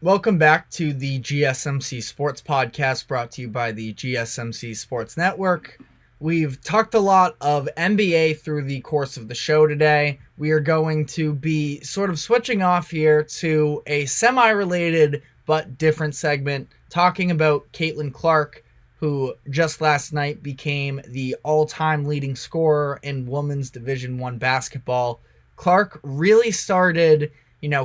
Welcome back to the GSMC Sports Podcast brought to you by the GSMC Sports Network. We've talked a lot of NBA through the course of the show today. We are going to be sort of switching off here to a semi-related but different segment, talking about Caitlin Clark, who just last night became the all-time leading scorer in women's Division I basketball. Clark really started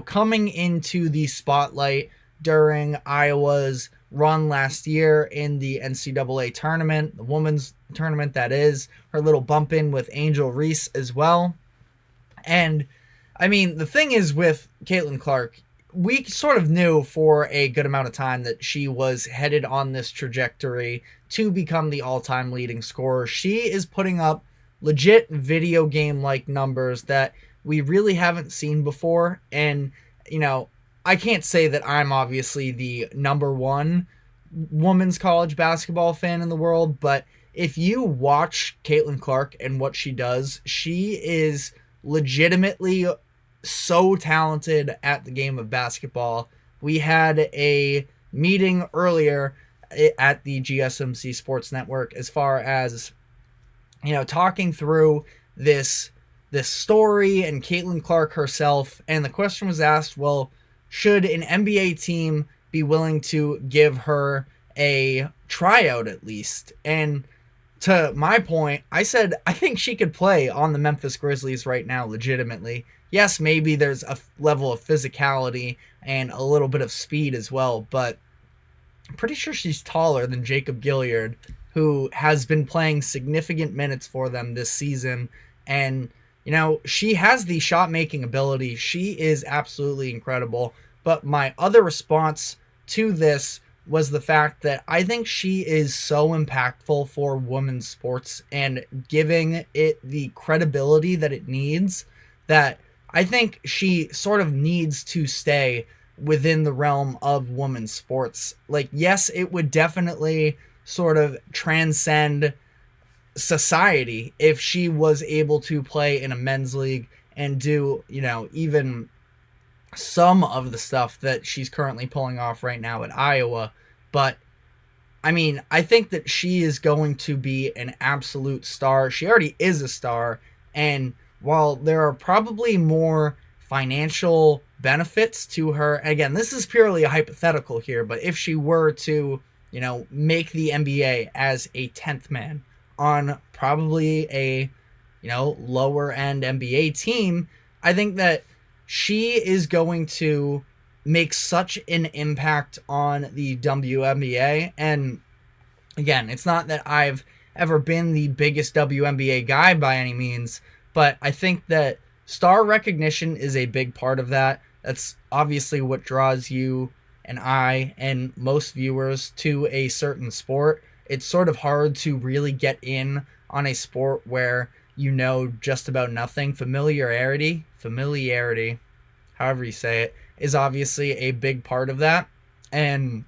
coming into the spotlight during Iowa's run last year in the NCAA tournament, the women's tournament that is, her little bump in with Angel Reese as well. And, the thing is with Caitlin Clark, we sort of knew for a good amount of time that she was headed on this trajectory to become the all-time leading scorer. She is putting up legit video game-like numbers that we really haven't seen before. And, I can't say that I'm obviously the number one women's college basketball fan in the world, but if you watch Caitlin Clark and what she does, she is legitimately so talented at the game of basketball. We had a meeting earlier at the GSMC Sports Network as far as, talking through this story and Caitlin Clark herself, and the question was asked, well, should an NBA team be willing to give her a tryout at least? And to my point, I said I think she could play on the Memphis Grizzlies right now legitimately. Yes, maybe there's a level of physicality and a little bit of speed as well, but I'm pretty sure she's taller than Jacob Gilyard, who has been playing significant minutes for them this season. And she has the shot-making ability. She is absolutely incredible. But my other response to this was the fact that I think she is so impactful for women's sports and giving it the credibility that it needs, that I think she sort of needs to stay within the realm of women's sports. Like, yes, it would definitely sort of transcend society if she was able to play in a men's league and do, even some of the stuff that she's currently pulling off right now at Iowa. But I think that she is going to be an absolute star. She already is a star. And while there are probably more financial benefits to her, again, this is purely a hypothetical here, but if she were to, make the NBA as a 10th man on probably a, lower end NBA team, I think that she is going to make such an impact on the WNBA. And again, it's not that I've ever been the biggest WNBA guy by any means, but I think that star recognition is a big part of that. That's obviously what draws you and I and most viewers to a certain sport. It's sort of hard to really get in on a sport where you know just about nothing. Familiarity, however you say it, is obviously a big part of that. And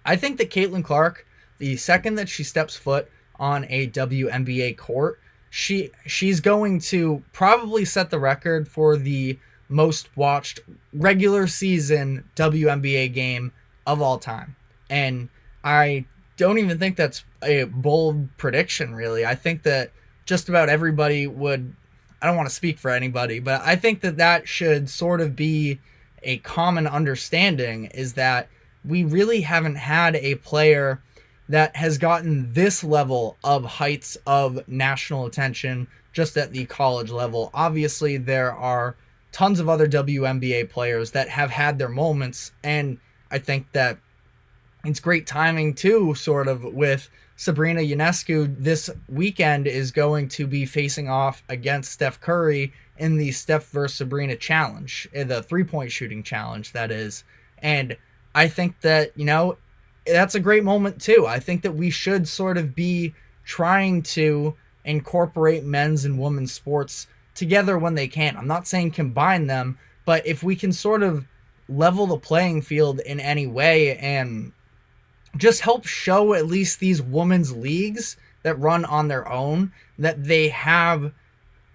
I think that Caitlin Clark, the second that she steps foot on a WNBA court, she's going to probably set the record for the most watched regular season WNBA game of all time. And I don't even think that's a bold prediction, really. I think that just about everybody would, I don't want to speak for anybody, but I think that that should sort of be a common understanding, is that we really haven't had a player that has gotten this level of heights of national attention just at the college level. Obviously, there are tons of other WNBA players that have had their moments, and I think that it's great timing too, sort of, with Sabrina Ionescu this weekend is going to be facing off against Steph Curry in the Steph versus Sabrina challenge, the three-point shooting challenge, that is. And I think that, that's a great moment too. I think that we should sort of be trying to incorporate men's and women's sports together when they can. I'm not saying combine them, but if we can sort of level the playing field in any way and just help show at least these women's leagues that run on their own that they have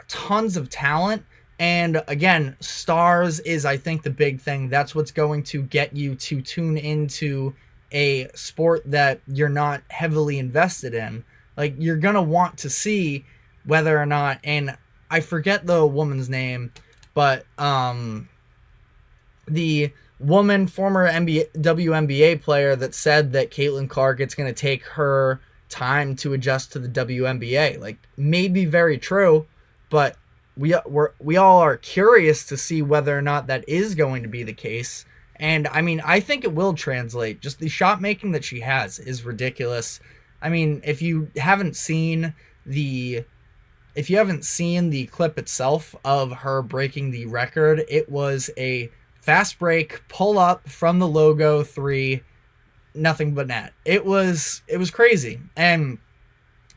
tons of talent And again, stars is, I think, the big thing. That's what's going to get you to tune into a sport that you're not heavily invested in. Like, you're going to want to see whether or not, and I forget the woman's name, but the woman, former WNBA player that said that Caitlin Clark, it's going to take her time to adjust to the WNBA. Like, may be very true, but we all are curious to see whether or not that is going to be the case. And I mean, I think it will translate. Just the shot making that she has is ridiculous. I mean, if you haven't seen the clip itself of her breaking the record, it was a fast break, pull up from the logo three, nothing but net. It was crazy. And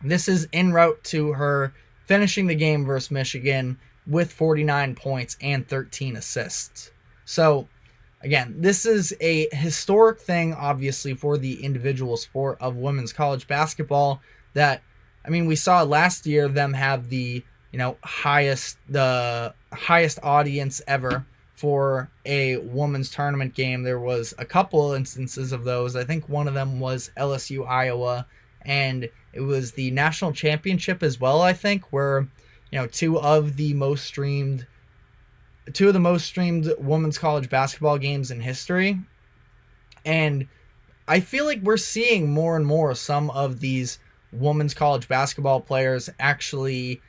this is en route to her finishing the game versus Michigan with 49 points and 13 assists. So, again, this is a historic thing, obviously, for the individual sport of women's college basketball. That, I mean, we saw last year them have the highest audience ever for a women's tournament game. There was a couple instances of those. I think one of them was LSU Iowa, and it was the national championship as well, I think, where two of the most streamed women's college basketball games in history. And I feel like we're seeing more and more some of these women's college basketball players actually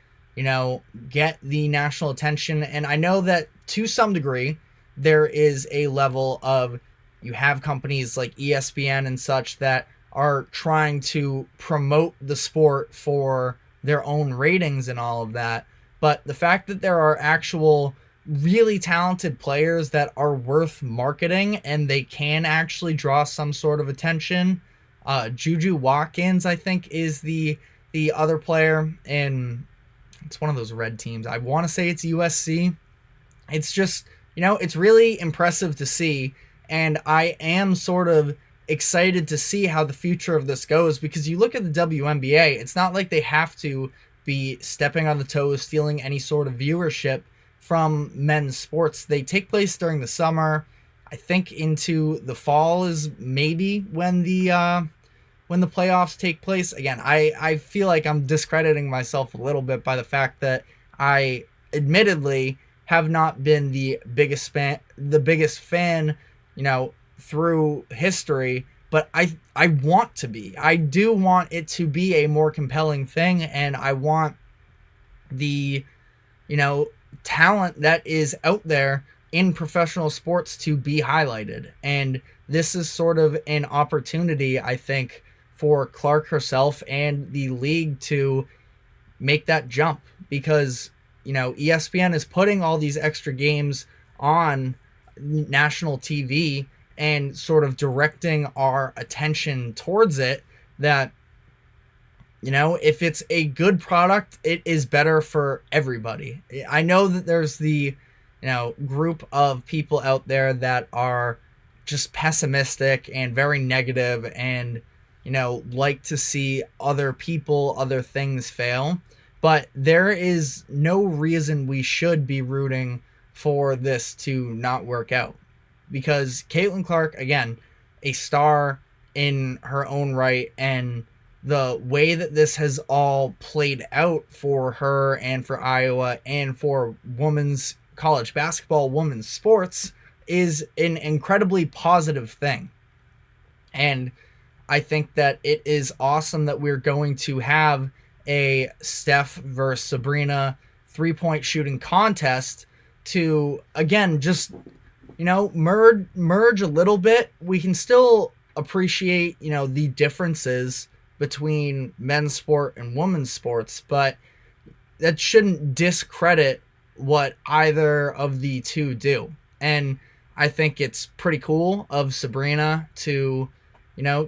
get the national attention. And I know that to some degree there is a level of, you have companies like ESPN and such that are trying to promote the sport for their own ratings and all of that. But the fact that there are actual really talented players that are worth marketing and they can actually draw some sort of attention. Juju Watkins, I think, is the other player, and it's one of those red teams. I want to say it's USC. It's just, it's really impressive to see. And I am sort of excited to see how the future of this goes, because you look at the WNBA, it's not like they have to be stepping on the toes, stealing any sort of viewership from men's sports. They take place during the summer. I think into the fall is maybe when the playoffs take place. Again, I feel like I'm discrediting myself a little bit by the fact that I admittedly have not been the biggest fan, through history, but I want to be. I do want it to be a more compelling thing, and I want the, talent that is out there in professional sports to be highlighted. And this is sort of an opportunity, I think, for Clark herself and the league to make that jump, because ESPN is putting all these extra games on national TV and sort of directing our attention towards it, that if it's a good product, it is better for everybody. I know that there's the group of people out there that are just pessimistic and very negative and like to see other people, other things fail. But there is no reason we should be rooting for this to not work out, because Caitlin Clark, again, a star in her own right, and the way that this has all played out for her and for Iowa and for women's college basketball, women's sports, is an incredibly positive thing. And I think that it is awesome that we're going to have a Steph versus Sabrina 3-point shooting contest to, again, just, merge a little bit. We can still appreciate, the differences between men's sport and women's sports, but that shouldn't discredit what either of the two do. And I think it's pretty cool of Sabrina to,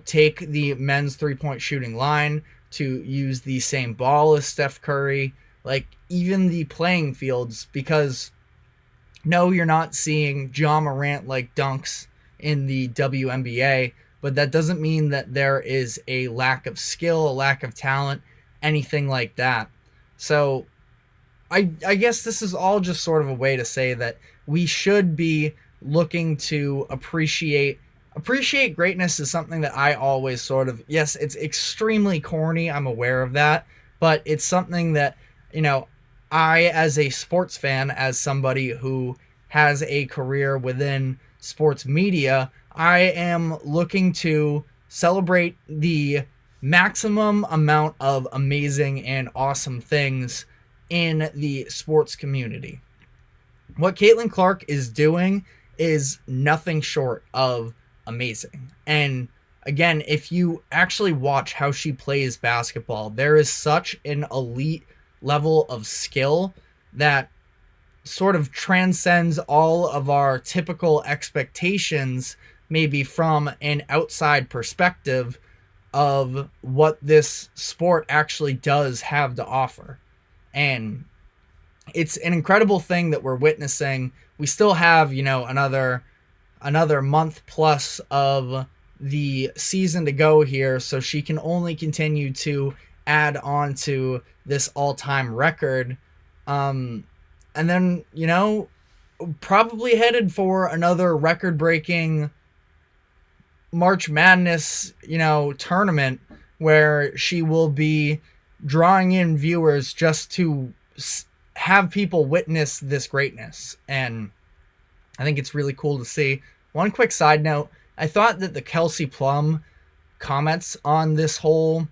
take the men's 3-point shooting line, to use the same ball as Steph Curry, like even the playing fields, because no, you're not seeing Ja Morant like dunks in the WNBA, but that doesn't mean that there is a lack of skill, a lack of talent, anything like that. So I guess this is all just sort of a way to say that we should be looking to appreciate greatness is something that I always sort of, yes, it's extremely corny, I'm aware of that, but it's something that, I, as a sports fan, as somebody who has a career within sports media, I am looking to celebrate the maximum amount of amazing and awesome things in the sports community. What Caitlin Clark is doing is nothing short of amazing. And again, if you actually watch how she plays basketball, there is such an elite level of skill that sort of transcends all of our typical expectations, maybe from an outside perspective of what this sport actually does have to offer. And it's an incredible thing that we're witnessing. We still have, another month plus of the season to go here, so she can only continue to add on to this all-time record. And then, probably headed for another record-breaking March Madness, tournament where she will be drawing in viewers just to have people witness this greatness. And I think it's really cool to see. One quick side note, I thought that the Kelsey Plum comments on this whole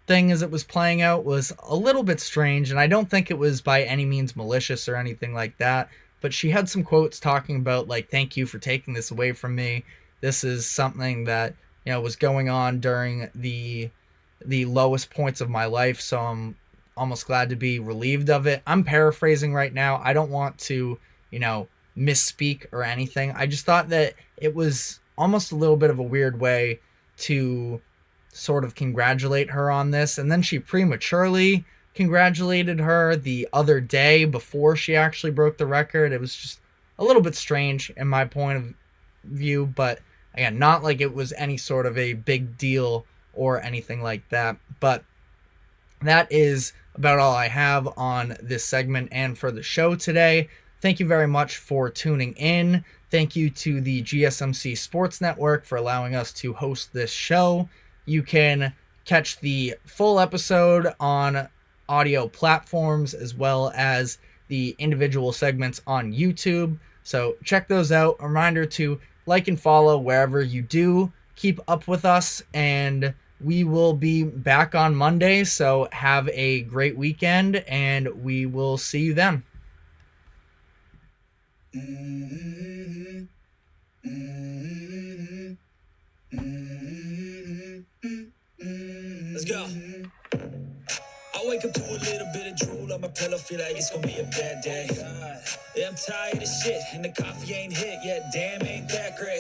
thing as it was playing out was a little bit strange, and I don't think it was by any means malicious or anything like that, but she had some quotes talking about, like, thank you for taking this away from me. This is something that, was going on during the lowest points of my life, so I'm almost glad to be relieved of it. I'm paraphrasing right now. I don't want to, misspeak or anything. I just thought that it was almost a little bit of a weird way to sort of congratulate her on this, and then she prematurely congratulated her the other day before she actually broke the record. It was just a little bit strange in my point of view, but again, not like it was any sort of a big deal or anything like that. But that is about all I have on this segment and for the show today. Thank you very much for tuning in. Thank you to the GSMC Sports Network for allowing us to host this show. You can catch the full episode on audio platforms as well as the individual segments on YouTube. So check those out. A reminder to like and follow wherever you do. Keep up with us, and we will be back on Monday. So have a great weekend, and we will see you then. Let's go. I wake up to a little bit of drool on my pillow, feel like it's gonna be a bad day. Yeah, I'm tired of shit, and the coffee ain't hit yet. Damn, ain't that great.